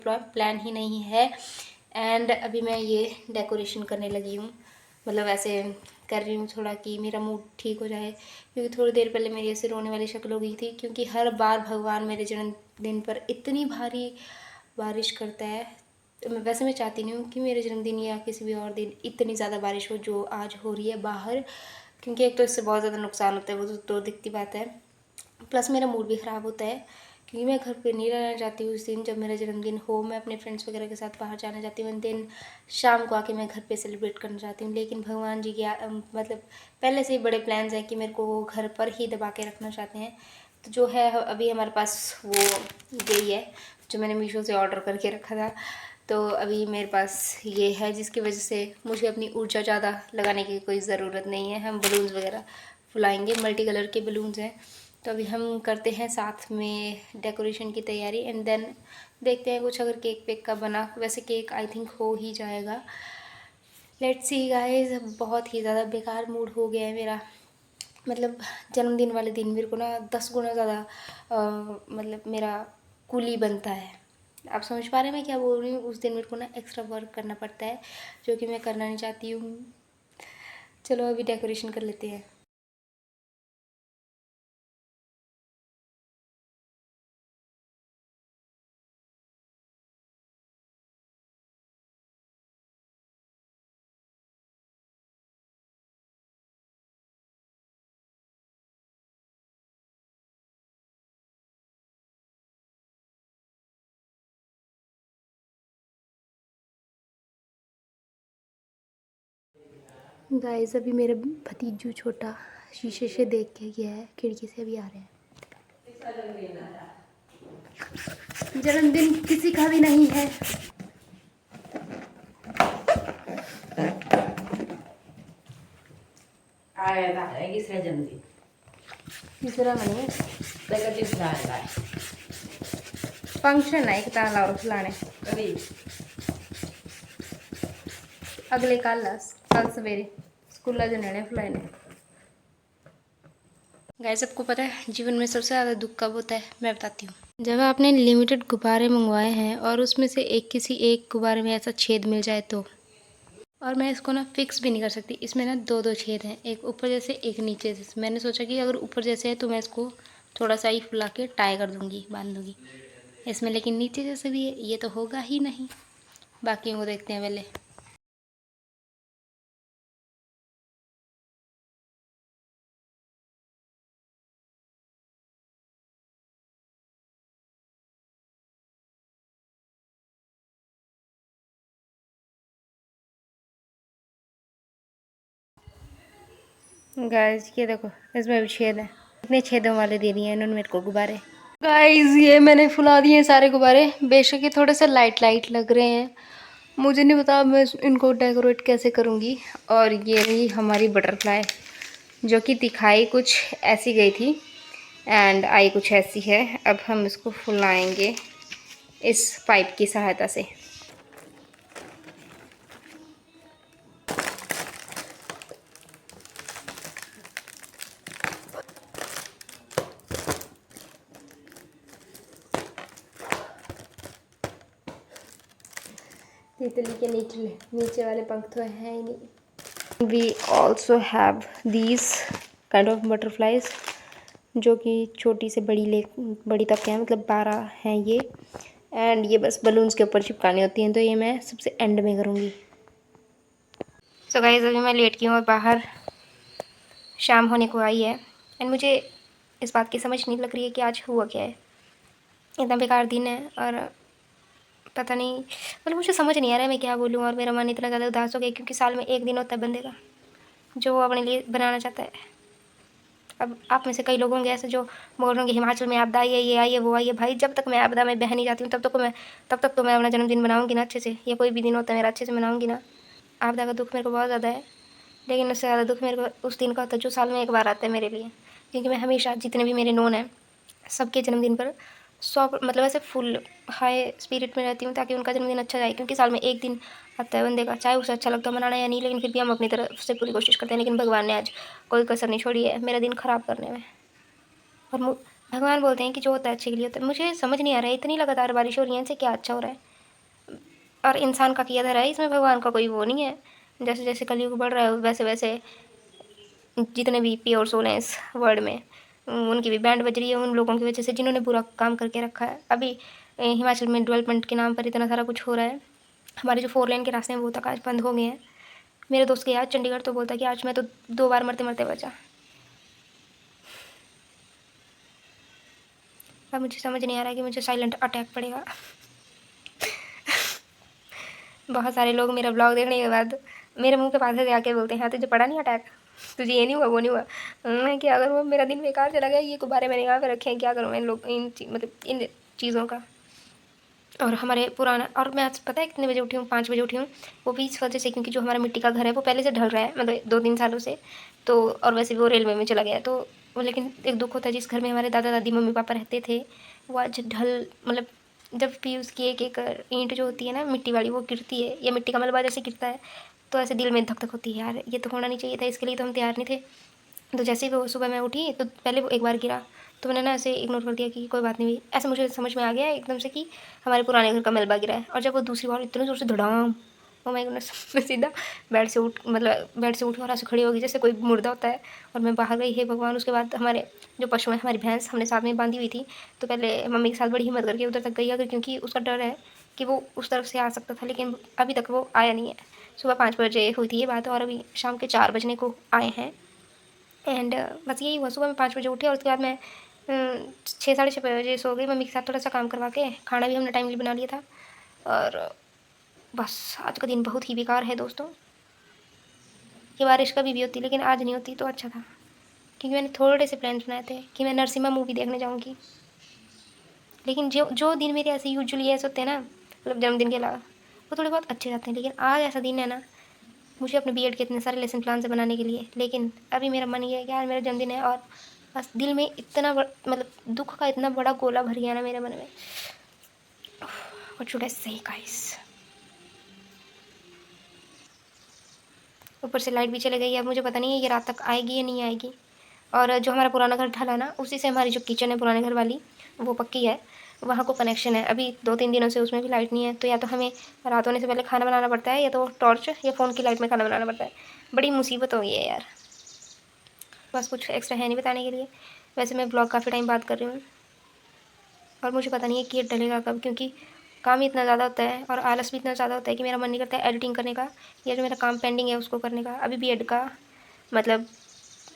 Plan ही नहीं है। And अभी मैं ये डेकोरेशन करने लगी हूँ, मतलब ऐसे कर रही हूँ थोड़ा कि मेरा मूड ठीक हो जाए, क्योंकि थोड़ी देर पहले मेरी ऐसे रोने वाली शक्ल हो गई थी, क्योंकि हर बार भगवान मेरे जन्मदिन पर इतनी भारी बारिश करता है। तो वैसे मैं चाहती नहीं हूँ कि मेरे जन्मदिन या किसी भी और दिन इतनी ज़्यादा बारिश हो जो आज हो रही है बाहर, क्योंकि एक तो इससे बहुत ज़्यादा नुकसान होता है, वो तो दिखती बात है, प्लस मेरा मूड भी ख़राब होता है, क्योंकि मैं घर पे नहीं रहना चाहती हूँ उस दिन जब मेरा जन्मदिन हो। मैं अपने फ्रेंड्स वगैरह के साथ बाहर जाना चाहती हूँ, दिन शाम को आके मैं घर पे सेलिब्रेट करना चाहती हूँ। लेकिन भगवान जी की मतलब पहले से ही बड़े प्लान्स हैं कि मेरे को वो घर पर ही दबा के रखना चाहते हैं। तो जो है अभी हमारे पास वो यही है जो मैंने मीशो से ऑर्डर करके रखा था। तो अभी मेरे पास ये है, जिसकी वजह से मुझे अपनी ऊर्जा ज़्यादा लगाने की कोई ज़रूरत नहीं है। हम बलून्स वगैरह फुलाएंगे, मल्टी कलर के बलून्स हैं। तो अभी हम करते हैं साथ में डेकोरेशन की तैयारी, एंड देन देखते हैं कुछ अगर केक पेक का बना। वैसे केक आई थिंक हो ही जाएगा, लेट्स सी गाइस। बहुत ही ज़्यादा बेकार मूड हो गया है मेरा, मतलब जन्मदिन वाले दिन मेरे को ना 10 गुना ज़्यादा मतलब मेरा कुली बनता है। आप समझ पा रहे हैं मैं क्या बोल रही हूँ? उस दिन मेरे को ना एक्स्ट्रा वर्क करना पड़ता है, जो कि मैं करना नहीं चाहती हूँ। चलो अभी डेकोरेशन कर लेते हैं। गाइस अभी मेरा भतीजू छोटा शीशे से देख के गया है, खिड़की से अभी आ रहे हैं। जन्मदिन किसी का भी नहीं है। तीसरा जन्मदिन तीसरा नहीं, तीसरा आएगा फंक्शन है एक ताला और फलाने कभी अगले कल सवेरे स्कूल जाने फलाने। गाइस सबको पता है जीवन में सबसे ज़्यादा दुख कब होता है, मैं बताती हूँ। जब आपने लिमिटेड गुब्बारे मंगवाए हैं और उसमें से किसी एक गुब्बारे में ऐसा छेद मिल जाए तो। और मैं इसको ना फिक्स भी नहीं कर सकती, इसमें ना दो छेद हैं, एक ऊपर जैसे एक नीचे जैसे। मैंने सोचा कि अगर ऊपर जैसे है तो मैं इसको थोड़ा सा ही फुला के टाई कर दूँगी, बांध दूँगी इसमें, लेकिन नीचे जैसे भी है ये तो होगा ही नहीं। बाकियों को देखते हैं पहले। गाइस ये देखो इसमें भी छेद है, इतने छेदों वाले दे दिए इन्होंने मेरे को गुब्बारे। गाइस ये मैंने फुला दिए सारे गुब्बारे, बेशक ये थोड़े से लाइट लाइट लग रहे हैं, मुझे नहीं पता मैं इनको डेकोरेट कैसे करूँगी। और ये रही हमारी बटरफ्लाई, जो कि दिखाई कुछ ऐसी गई थी एंड आई कुछ ऐसी है। अब हम इसको फुलाएंगे इस पाइप की सहायता से। तितली के नीचे वाले पंख तो हैं ही नहीं। We also have these kind of butterflies, जो कि छोटी से बड़ी तक हैं, मतलब 12 हैं ये। एंड ये बस बलून्स के ऊपर चिपकानी होती हैं, तो ये मैं सबसे एंड में करूँगी। सो गाइस अभी मैं लेट गई हूँ और बाहर शाम होने को आई है, एंड मुझे इस बात की समझ नहीं लग रही है कि आज हुआ क्या है। इतना बेकार दिन है और पता नहीं, मतलब मुझे समझ नहीं आ रहा है मैं क्या बोलूँ। और मेरा मन इतना ज़्यादा उदास हो गया, क्योंकि साल में एक दिन होता है बंदे का जो वो अपने लिए बनाना चाहता है। अब आप में से कई लोग होंगे ऐसे जो बोल रहे होंगे हिमाचल में आपदा आई है, ये आई है, वो आई है। भाई जब तक मैं आपदा में बह नहीं जाती हूँ तब तक तो मैं अपना जन्मदिन मनाऊँगी ना अच्छे से। ये कोई भी दिन होता है मेरा अच्छे से मनाऊँगी ना। आपदा का दुख मेरे को बहुत ज़्यादा है, लेकिन उससे ज़्यादा दुख मेरे को उस दिन का होता है जो साल में एक बार आता है मेरे लिए। क्योंकि मैं हमेशा जितने भी मेरे नोन हैं सबके जन्मदिन पर मतलब ऐसे फुल हाई स्पिरिट में रहती हूँ, ताकि उनका जन्मदिन अच्छा जाए। क्योंकि साल में एक दिन आता है बंदे का, चाहे उसे अच्छा लगता है मनाना या नहीं, लेकिन फिर भी हम अपनी तरफ से पूरी कोशिश करते हैं। लेकिन भगवान ने आज कोई कसर नहीं छोड़ी है मेरा दिन ख़राब करने में। और भगवान बोलते हैं कि जो होता है अच्छे के लिए होता है। मुझे समझ नहीं आ रहा है, इतनी लगातार बारिश हो रही है, इनसे क्या अच्छा हो रहा है। और इंसान का किया धरा है, इसमें भगवान का कोई वो नहीं है। जैसे जैसे कलयुग बढ़ रहा है वैसे वैसे जितने भी प्योर सोल हैं इस वर्ल्ड में उनकी भी बैंड बज रही है उन लोगों की वजह से जिन्होंने बुरा काम करके रखा है। अभी हिमाचल में डेवलपमेंट के नाम पर इतना सारा कुछ हो रहा है। हमारे जो 4 लेन के रास्ते हैं वो तक आज बंद हो गए हैं। मेरे दोस्त गया चंडीगढ़ तो बोलता कि आज मैं तो 2 बार मरते मरते बचा। अब मुझे समझ नहीं आ रहा है कि मुझे साइलेंट अटैक पड़ेगा। बहुत सारे लोग मेरा ब्लॉग देखने के बाद मेरे मुंह के पास से आके बोलते हैं हाँ तुझे पड़ा नहीं अटैक, तुझे ये नहीं हुआ वो नहीं हुआ। मैं क्या करूँ, मेरा दिन बेकार चला गया। ये गुब्बारे मैंने यहाँ पे रखे हैं, क्या करूँ मैं मतलब इन चीज़ों का। और हमारे पुराना और मैं आज पता है कितने बजे उठी हूँ, 5 बजे उठी हूँ। वो भी इस वजह से क्योंकि जो हमारा मिट्टी का घर है वो पहले से ढल रहा है, मतलब 2-3 सालों से। तो और वैसे भी वो रेलवे में चला गया तो वो, लेकिन एक दुख होता है जिस घर में हमारे दादा दादी मम्मी पापा रहते थे वो आज ढल, मतलब जब भी उसकी एक एक ईंट जो होती है ना मिट्टी वाली वो गिरती है या मिट्टी का मलबा जैसे गिरता है तो ऐसे दिल में धक धक होती है, यार ये तो होना नहीं चाहिए था, इसके लिए तो हम तैयार नहीं थे। तो जैसे ही वो सुबह मैं उठी तो पहले वो एक बार गिरा तो मैंने ना ऐसे इग्नोर कर दिया कि कोई बात नहीं हुई। ऐसे मुझे समझ में आ गया एकदम से कि हमारे पुराने घर का मलबा गिरा है। और जब वो दूसरी बार इतने जोर से धड़ाम, ओ माय गॉडनेस, मैं सीधा बेड से उठी और ऐसे खड़ी हो गई जैसे कोई मुर्दा होता है और मैं बाहर गई। हे भगवान। उसके बाद हमारे जो पशु हैं, हमारी भैंस हमने साथ में बांधी हुई थी तो पहले मम्मी के साथ बड़ी हिम्मत करके उधर तक गई अगर, क्योंकि उसका डर है कि वो उस तरफ से आ सकता था, लेकिन अभी तक वो आया नहीं है। सुबह 5 बजे हुई थी ये बात और अभी शाम के 4 बजने को आए हैं। एंड बस यही हुआ, सुबह में 5 बजे उठी और उसके बाद मैं 6 साढ़े 6 बजे सो गई मम्मी के साथ थोड़ा सा काम करवा के। खाना भी हमने टाइमली बना लिया था और बस आज का दिन बहुत ही बेकार है दोस्तों। ये बारिश कभी भी होती लेकिन आज नहीं होती तो अच्छा था, क्योंकि मैंने थोड़े से प्लान्स बनाए थे कि मैं नरसिम्हा मूवी देखने जाऊँगी। लेकिन जो जो दिन मेरे ऐसे यूजुअली ऐसे होते हैं ना, मतलब जन्मदिन के अलावा, वो थोड़े बहुत अच्छे जाते हैं। लेकिन आज ऐसा दिन है ना मुझे अपने बीएड के इतने सारे लेसन प्लान से बनाने के लिए, लेकिन अभी मेरा मन ये है कि यार मेरा जन्मदिन है और बस दिल में इतना मतलब दुख का इतना बड़ा गोला भर गया ना मेरे मन में। व्हाट शुड आई से गाइस। ऊपर से लाइट भी चली गई है, अब मुझे पता नहीं है ये रात तक आएगी या नहीं आएगी। और जो हमारा पुराना घर ढला ना उसी से हमारी जो किचन है पुराने घर वाली वो पक्की है, वहाँ को कनेक्शन है। अभी 2-3 दिनों से उसमें भी लाइट नहीं है तो या तो हमें रात होने से पहले खाना बनाना पड़ता है या तो टॉर्च या फ़ोन की लाइट में खाना बनाना पड़ता है। बड़ी मुसीबत हो गई है यार। बस कुछ एक्स्ट्रा है नहीं बताने के लिए। वैसे मैं ब्लॉग काफ़ी टाइम बात कर रही हूँ और मुझे पता नहीं है कि ये डलेगा कब, क्योंकि काम ही इतना ज़्यादा होता है और आलस भी इतना ज़्यादा होता है कि मेरा मन नहीं करता है एडिटिंग करने का या जो मेरा काम पेंडिंग है उसको करने का। अभी बीएड का मतलब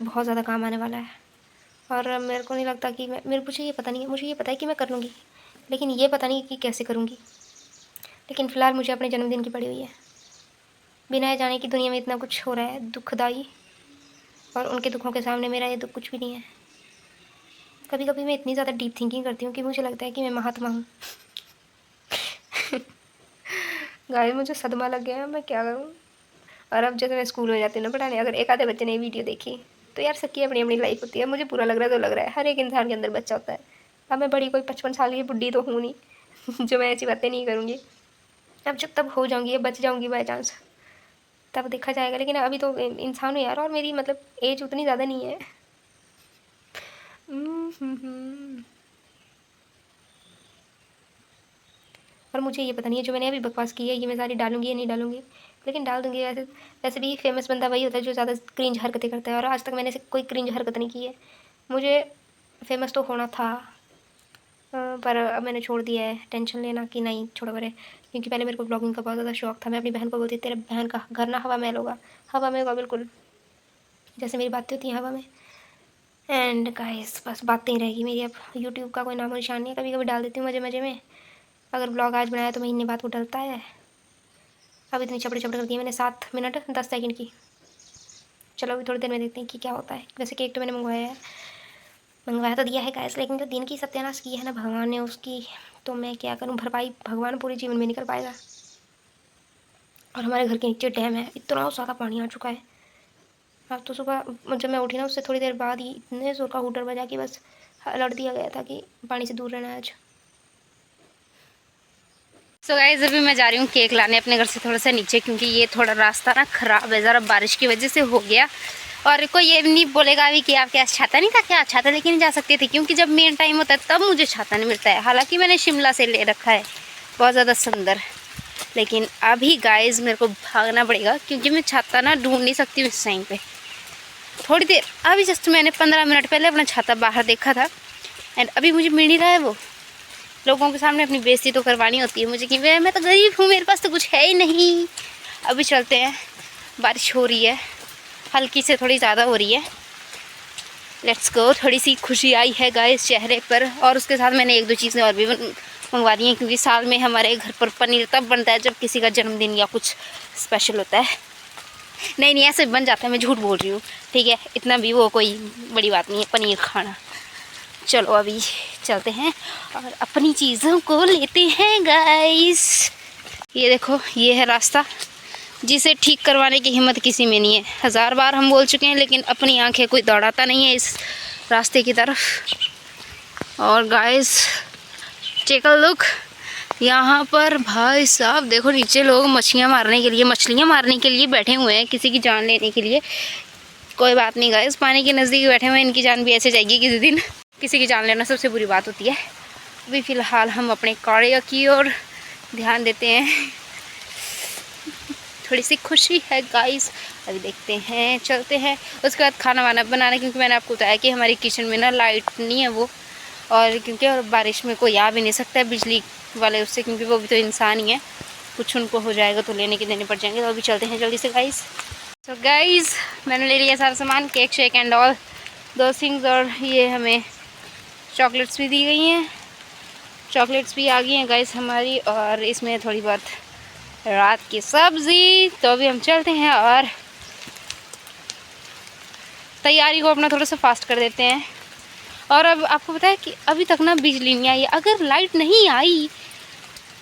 बहुत ज़्यादा काम आने वाला है और मेरे को नहीं लगता कि मुझे ये पता नहीं है, मुझे ये पता है कि मैं कर लूँगी लेकिन ये पता नहीं कि कैसे करूँगी। लेकिन फ़िलहाल मुझे अपने जन्मदिन की पड़ी हुई है, बिना जाने की दुनिया में इतना कुछ हो रहा है दुखदाई और उनके दुखों के सामने मेरा ये दुख कुछ भी नहीं है। कभी कभी मैं इतनी ज़्यादा डीप थिंकिंग करती हूँ कि मुझे लगता है कि मैं महात्मा हूँ। गाइस मुझे सदमा लग गया है, मैं क्या करूँ। और अब जैसे मैं स्कूल में जाती हूँ ना पढ़ाने, अगर एक आधे बच्चे ने वीडियो देखी तो यार सबकी अपनी अपनी लाइफ होती है। मुझे बुरा लग रहा है तो लग रहा है, हर एक इंसान के अंदर बच्चा होता है। अब मैं बड़ी कोई 55 साल की बुढ़ी तो हूँ नहीं जो मैं ऐसी बातें नहीं करूँगी। अब जब तब हो जाऊँगी या बच जाऊँगी बाई चांस तब देखा जाएगा, लेकिन अभी तो इंसान हूँ यार और मेरी मतलब एज उतनी ज़्यादा नहीं है। और मुझे ये पता नहीं है जो मैंने अभी बकवास की है ये मैं सारी डालूंगी या नहीं डालूंगी, लेकिन डाल दूंगी। वैसे वैसे भी फेमस बंदा वही होता है जो ज़्यादा क्रिंज हरकतें करता है और आज तक मैंने से कोई क्रिंज हरकत नहीं की है। मुझे फेमस तो होना था पर अब मैंने छोड़ दिया है टेंशन लेना कि नहीं छोड़ो बड़े, क्योंकि पहले मेरे को ब्लॉगिंग का बहुत ज़्यादा शौक था। मैं अपनी बहन को बोलती तेरे बहन का घर ना हवा महल होगा, हवा में होगा बिल्कुल जैसे मेरी बातें होती हैं हवा में। एंड गाइस बस बातें ही रहेगी मेरी, अब यूट्यूब का कोई नामो निशान नहीं है। कभी कभी डाल देती हूँ मज़े मज़े में, अगर ब्लॉग आज बनाया तो महीने बाद वो डलता है। अब इतनी चपड़ी चपड़ी कर दी मैंने 7 मिनट 10 सेकंड की। चलो अभी थोड़ी देर में देखते हैं कि क्या होता है। वैसे केक तो मैंने मंगवाया तो दिया है गाइस, लेकिन जो दिन की सत्यानाश की है ना भगवान ने उसकी, तो मैं क्या करूँ, भरपाई भगवान पूरे जीवन में नहीं कर पाएगा। और हमारे घर के नीचे डैम है, इतना ज़्यादा पानी आ चुका है। अब तो सुबह जब मैं उठी ना उससे थोड़ी देर बाद ही इतने ज़ोर का हूटर बजा कि बस अलर्ट दिया गया था कि पानी से दूर रहना है आज। सो गाइस अभी मैं जा रही हूँ केक लाने अपने घर से थोड़ा सा नीचे, क्योंकि ये थोड़ा रास्ता ना ख़राब है ज़रा, बारिश की वजह से हो गया। और कोई ये नहीं बोलेगा अभी कि आपके पास छाता नहीं था, क्या छाता लेके नहीं जा सकते थे, क्योंकि जब मेन टाइम होता है तब मुझे छाता नहीं मिलता है। हालांकि मैंने शिमला से ले रखा है बहुत ज़्यादा सुंदर, लेकिन अभी गाइस मेरे को भागना पड़ेगा क्योंकि मैं छाता ना ढूंढ नहीं सकती हूँ इस टाइम पे। थोड़ी देर अभी जस्ट मैंने 15 मिनट पहले अपना छाता बाहर देखा था एंड अभी मुझे मिल नहीं रहा है वो। लोगों के सामने अपनी बेइज्जती तो करवानी होती है मुझे कि मैं तो गरीब हूँ, मेरे पास तो कुछ है ही नहीं। अभी चलते हैं, बारिश हो रही है, हल्की से थोड़ी ज़्यादा हो रही है। Let's go. थोड़ी सी खुशी आई है गाइस चेहरे पर, और उसके साथ मैंने 1-2 चीज़ें और भी मंगवा दी हैं क्योंकि साल में हमारे घर पर पनीर तब बनता है जब किसी का जन्मदिन या कुछ स्पेशल होता है। नहीं ऐसे बन जाता है, मैं झूठ बोल रही हूँ, ठीक है, इतना भी वो कोई बड़ी बात नहीं है पनीर खाना। चलो अभी चलते हैं और अपनी चीज़ों को लेते हैं गाइस। ये देखो, ये है रास्ता जिसे ठीक करवाने की हिम्मत किसी में नहीं है। 1000 बार हम बोल चुके हैं लेकिन अपनी आंखें कोई दौड़ाता नहीं है इस रास्ते की तरफ। और गाइस टेक अ लुक, यहाँ पर भाई साहब देखो नीचे लोग मछलियाँ मारने के लिए बैठे हुए हैं, किसी की जान लेने के लिए। कोई बात नहीं गाइस, पानी के नज़दीक बैठे हुए हैं, इनकी जान भी ऐसे जाएगी किसी दिन। किसी की जान लेना सबसे बुरी बात होती है। अभी फ़िलहाल हम अपने कार्य की ओर ध्यान देते हैं। थोड़ी सी खुशी है गाइस, अभी देखते हैं, चलते हैं। उसके बाद खाना वाना बनाना, क्योंकि मैंने आपको बताया कि हमारी किचन में ना लाइट नहीं है वो, और क्योंकि और बारिश में कोई आ भी नहीं सकता है बिजली वाले उससे, क्योंकि वो भी तो इंसान ही है, कुछ उनको हो जाएगा तो लेने के देने पड़ जाएंगे। तो अभी चलते हैं जल्दी से गाइस। तो गाइस मैंने ले लिया सारा सामान, केक शेक एंड ऑल दो थिंग्स, और ये हमें चॉकलेट्स भी दी गई हैं, चॉकलेट्स भी आ गई हैं गाइस हमारी, और इसमें थोड़ी बहुत रात की सब्ज़ी। तो अभी हम चलते हैं और तैयारी को अपना थोड़ा सा फास्ट कर देते हैं। और अब आपको पता है कि अभी तक ना बिजली नहीं आई, अगर लाइट नहीं आई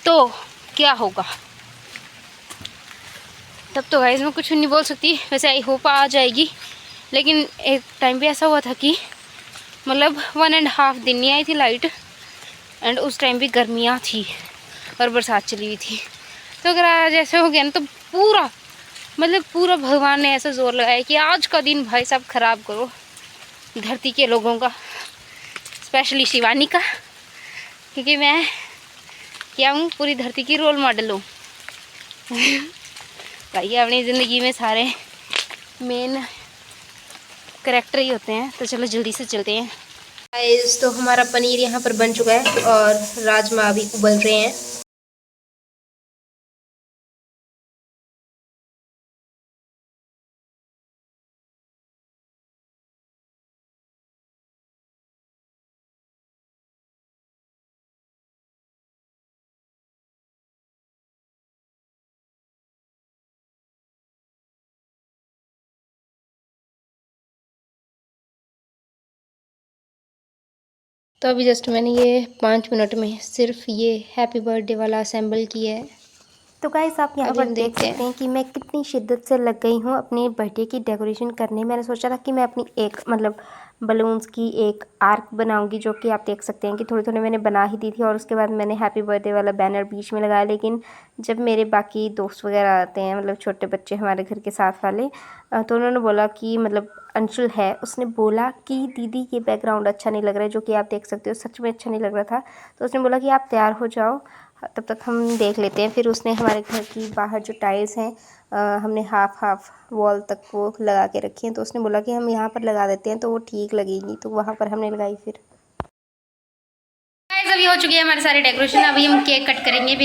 तो क्या होगा, तब तो गाइस मैं कुछ नहीं बोल सकती। वैसे आई होप आ जाएगी, लेकिन एक टाइम पे ऐसा हुआ था कि मतलब 1.5 दिन नहीं आई थी लाइट, एंड उस टाइम भी गर्मियाँ थी और बरसात चली हुई थी। तो अगर आज ऐसे हो गया ना तो पूरा भगवान ने ऐसा जोर लगाया कि आज का दिन भाई साहब ख़राब करो धरती के लोगों का, स्पेशली शिवानी का, क्योंकि मैं क्या हूँ, पूरी धरती की रोल मॉडल हूँ। भाई अपनी ज़िंदगी में सारे मेन करैक्टर ही होते हैं। तो चलो जल्दी से चलते हैं गाइस। तो हमारा पनीर यहाँ पर बन चुका है और राजमा अभी उबल रहे हैं। तो अभी जस्ट मैंने ये 5 मिनट में सिर्फ ये हैप्पी बर्थडे वाला असेंबल किया है। तो गाइस आप यहाँ पर देख सकते हैं कि मैं कितनी शिद्दत से लग गई हूँ अपने बर्थडे की डेकोरेशन करने। मैंने सोचा था कि मैं अपनी एक बलून्स की एक आर्क बनाऊंगी, जो कि आप देख सकते हैं कि थोड़ी थोड़ी मैंने बना ही दी थी, और उसके बाद मैंने हैप्पी बर्थडे वाला बैनर बीच में लगाया। लेकिन जब मेरे बाकी दोस्त वगैरह आते हैं, छोटे बच्चे हमारे घर के साथ वाले, तो उन्होंने बोला कि अंशुल है, उसने बोला कि दीदी ये बैकग्राउंड अच्छा नहीं लग रहा है, जो कि आप देख सकते हो सच में अच्छा नहीं लग रहा था। तो उसने बोला कि आप तैयार हो जाओ, तब तक हम देख लेते हैं। फिर उसने हमारे घर की बाहर जो टाइल्स हैं हमने हाफ वॉल तक वो लगा के रखी हैं, तो उसने बोला कि हम यहाँ पर लगा देते हैं तो वो ठीक लगेगी, तो वहाँ पर हमने लगाई। फिर गाइस अभी हो चुकी है हमारी सारी डेकोरेशन, अभी हम केक कट करेंगे।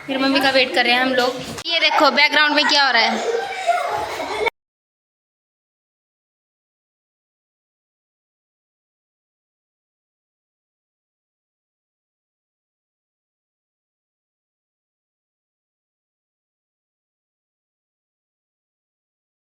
फिर मम्मी का वेट कर रहे हैं हम लोग। ये देखो बैकग्राउंड में क्या हो रहा है।